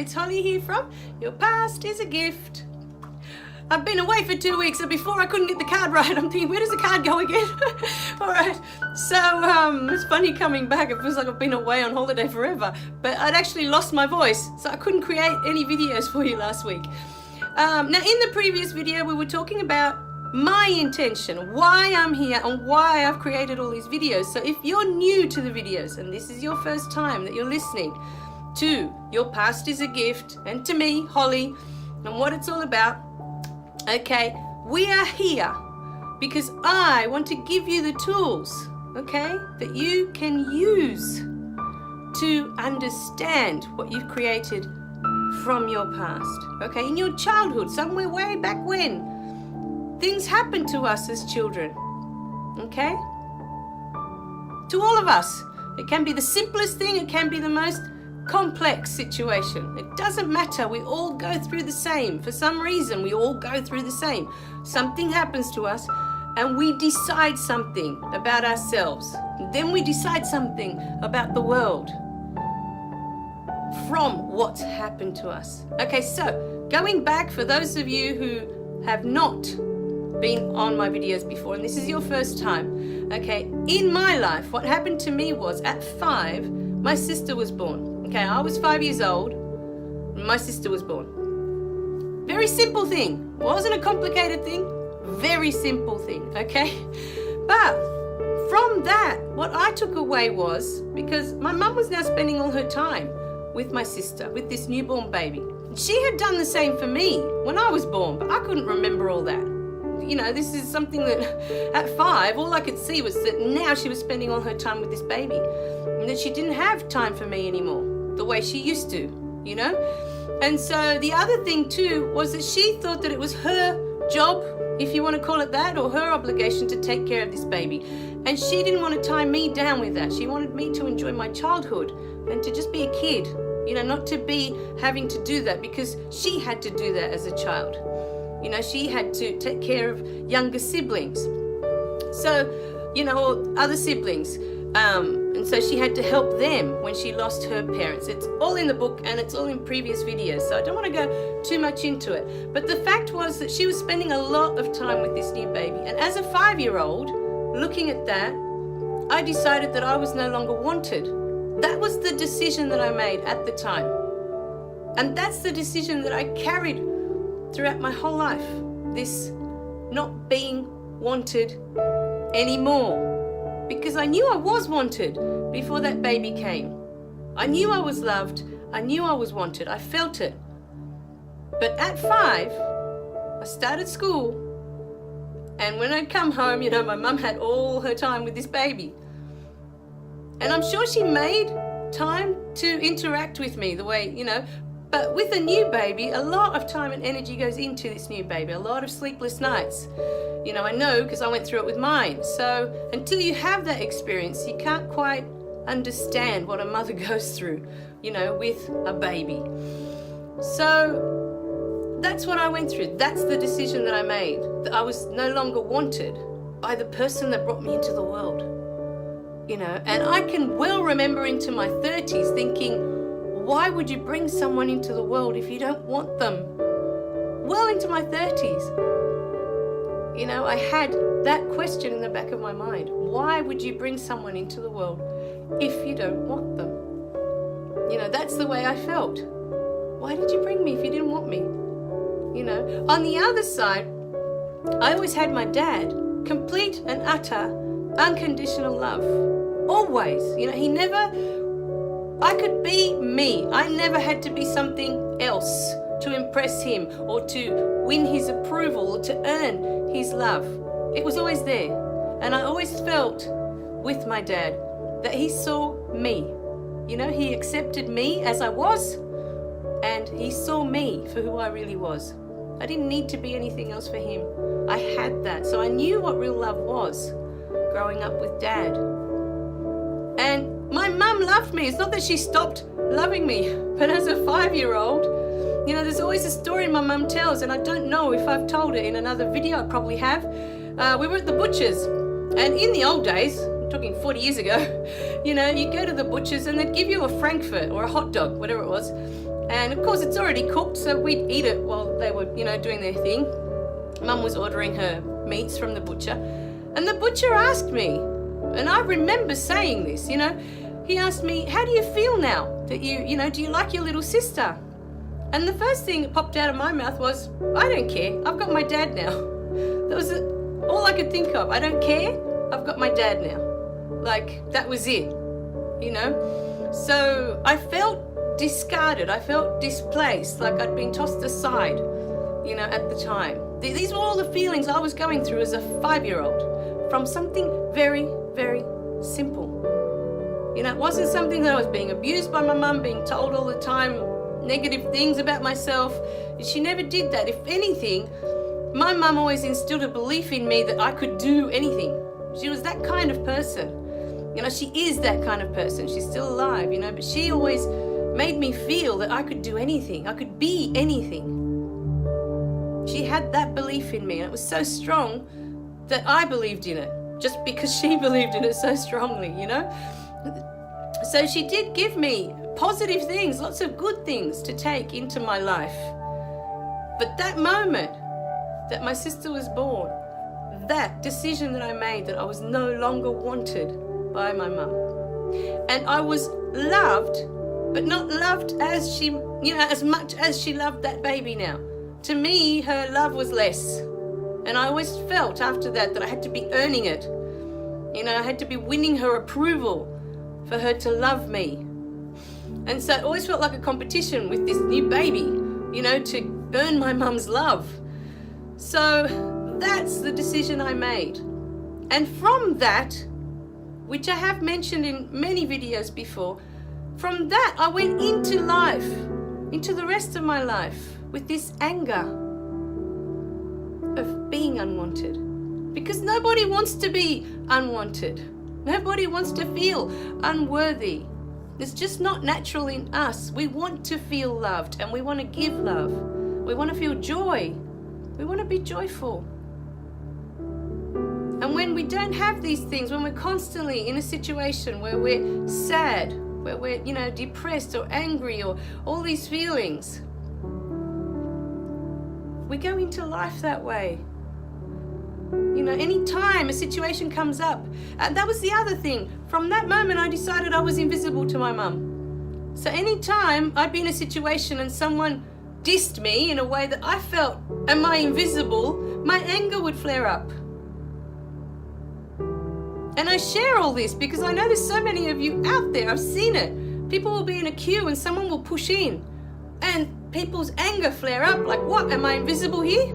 it's Holly here from Your Past is a Gift. I've been away for 2 weeks, and before I couldn't get the card right. I'm thinking, where does the card go again? All right, so it's funny coming back. It feels like I've been away on holiday forever, but I'd actually lost my voice, so I couldn't create any videos for you last week. Now, in the previous video, we were talking about my intention, why I'm here, and why I've created all these videos. So if you're new to the videos, and this is your first time that you're listening to Your Past is a Gift, and to me, Holly, and what it's all about, okay, we are here because I want to give you the tools, okay, that you can use to understand what you've created from your past, okay, in your childhood, somewhere way back when. Things happen to us as children, okay? To all of us. It can be the simplest thing, it can be the most complex situation. It doesn't matter, we all go through the same. For some reason, we all go through the same. Something happens to us and we decide something about ourselves. Then we decide something about the world from what's happened to us. Okay, so going back, for those of you who have not been on my videos before, and this is your first time, okay, in my life, what happened to me was at 5, my sister was born. Okay, I was 5 years old, my sister was born. Very simple thing, wasn't a complicated thing, very simple thing, okay? But from that, what I took away was, because my mum was now spending all her time with my sister, with this newborn baby. She had done the same for me when I was born, but I couldn't remember all that. You know, this is something that at 5, all I could see was that now she was spending all her time with this baby, and that she didn't have time for me anymore the way she used to, you know? And so the other thing too was that she thought that it was her job, if you want to call it that, or her obligation to take care of this baby. And she didn't want to tie me down with that. She wanted me to enjoy my childhood and to just be a kid, you know, not to be having to do that, because she had to do that as a child. You know, she had to take care of younger siblings. So, you know, or other siblings. And so she had to help them when she lost her parents. It's all in the book and it's all in previous videos, so I don't want to go too much into it. But the fact was that she was spending a lot of time with this new baby. And as a 5-year-old, looking at that, I decided that I was no longer wanted. That was the decision that I made at the time. And that's the decision that I carried throughout my whole life, this not being wanted anymore, because I knew I was wanted before that baby came. I knew I was loved, I knew I was wanted, I felt it. But at 5, I started school, and when I'd come home, you know, my mum had all her time with this baby. And I'm sure she made time to interact with me the way, you know, but with a new baby, a lot of time and energy goes into this new baby, a lot of sleepless nights. You know, I know because I went through it with mine. So until you have that experience, you can't quite understand what a mother goes through, you know, with a baby. So that's what I went through. That's the decision that I made, that I was no longer wanted by the person that brought me into the world. You know, and I can well remember into my 30s thinking, why would you bring someone into the world if you don't want them? Well into my 30s. You know, I had that question in the back of my mind. Why would you bring someone into the world if you don't want them? You know, that's the way I felt. Why did you bring me if you didn't want me? You know, on the other side, I always had my dad, complete and utter, unconditional love. Always. You know, he never... I could be me. I never had to be something else to impress him or to win his approval or to earn his love. It was always there. And I always felt with my dad that he saw me. You know, he accepted me as I was, and he saw me for who I really was. I didn't need to be anything else for him. I had that. So I knew what real love was growing up with Dad. And my mum loved me. It's not that she stopped loving me, but as a 5-year-old, you know, there's always a story my mum tells, and I don't know if I've told it in another video. I probably have. We were at the butcher's, and in the old days, I'm talking 40 years ago, you know, you go to the butcher's and they'd give you a Frankfurt or a hot dog, whatever it was, And of course it's already cooked, so we'd eat it while they were, doing their thing. Mum was ordering her meats from the butcher, and the butcher asked me, and I remember saying this, he asked me, how do you feel now that do you like your little sister? And the first thing that popped out of my mouth was, I don't care, I've got my dad now. That was all I could think of. I don't care, I've got my dad now. Like, that was it, So I felt discarded, I felt displaced, like I'd been tossed aside, at the time. These were all the feelings I was going through as a 5-year-old from something very, very simple. It wasn't something that I was being abused by my mum, being told all the time negative things about myself. She never did that. If anything, my mum always instilled a belief in me that I could do anything. She was that kind of person. She is that kind of person. She's still alive, but she always made me feel that I could do anything. I could be anything. She had that belief in me, and it was so strong that I believed in it, just because she believed in it so strongly, So she did give me positive things, lots of good things to take into my life. But that moment that my sister was born, that decision that I made that I was no longer wanted by my mum. And I was loved, but not loved as she, as much as she loved that baby now. To me, her love was less. And I always felt after that I had to be earning it. I had to be winning her approval for her to love me. And so it always felt like a competition with this new baby, to earn my mum's love. So that's the decision I made. And from that, which I have mentioned in many videos before, from that I went into life, into the rest of my life, with this anger of being unwanted. Because nobody wants to be unwanted. Nobody wants to feel unworthy. It's just not natural in us. We want to feel loved, and we want to give love. We want to feel joy. We want to be joyful. And when we don't have these things, when we're constantly in a situation where we're sad, where we're, depressed or angry or all these feelings, we go into life that way. Any time a situation comes up. And that was the other thing. From that moment, I decided I was invisible to my mum. So any time I'd be in a situation and someone dissed me in a way that I felt, am I invisible? My anger would flare up. And I share all this because I know there's so many of you out there. I've seen it. People will be in a queue and someone will push in. And people's anger flare up. Like, what? Am I invisible here?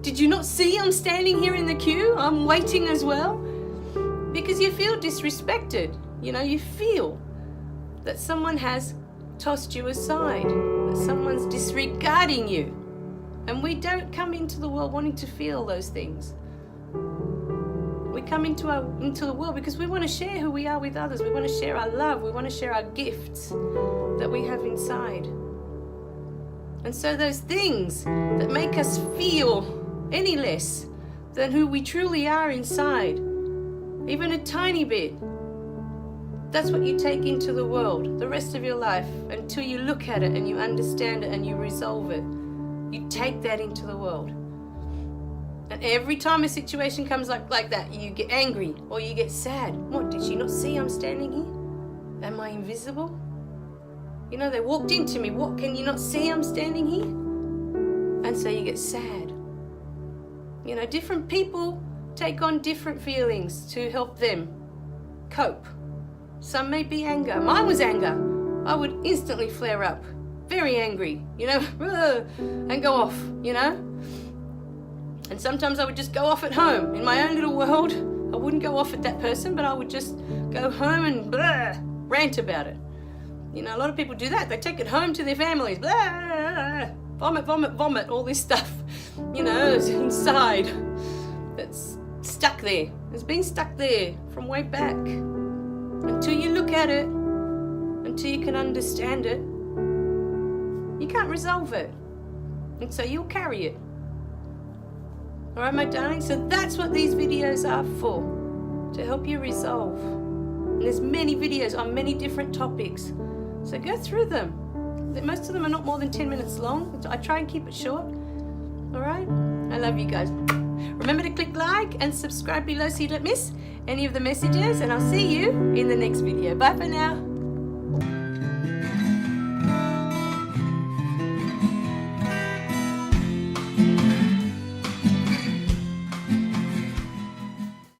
Did you not see I'm standing here in the queue? I'm waiting as well. Because you feel disrespected. You feel that someone has tossed you aside, that someone's disregarding you. And we don't come into the world wanting to feel those things. We come into the world because we want to share who we are with others. We want to share our love. We want to share our gifts that we have inside. And so those things that make us feel any less than who we truly are inside, even a tiny bit, that's what you take into the world the rest of your life until you look at it and you understand it and you resolve it. You take that into the world. And every time a situation comes like that, you get angry or you get sad. What, did she not see I'm standing here? Am I invisible? They walked into me. What, can you not see I'm standing here? And so you get sad. Different people take on different feelings to help them cope. Some may be anger. Mine was anger. I would instantly flare up. Very angry, and go off, And sometimes I would just go off at home in my own little world. I wouldn't go off at that person, but I would just go home and rant about it. A lot of people do that. They take it home to their families. Vomit, vomit, vomit, all this stuff, it's inside. That's stuck there. It's been stuck there from way back. Until you look at it, until you can understand it, you can't resolve it. And so you'll carry it. All right, my darling? So that's what these videos are for, to help you resolve. And there's many videos on many different topics. So go through them. Most of them are not more than 10 minutes long. I try and keep it short. All right? I love you guys. Remember to click like and subscribe below so you don't miss any of the messages, and I'll see you in the next video. Bye for now.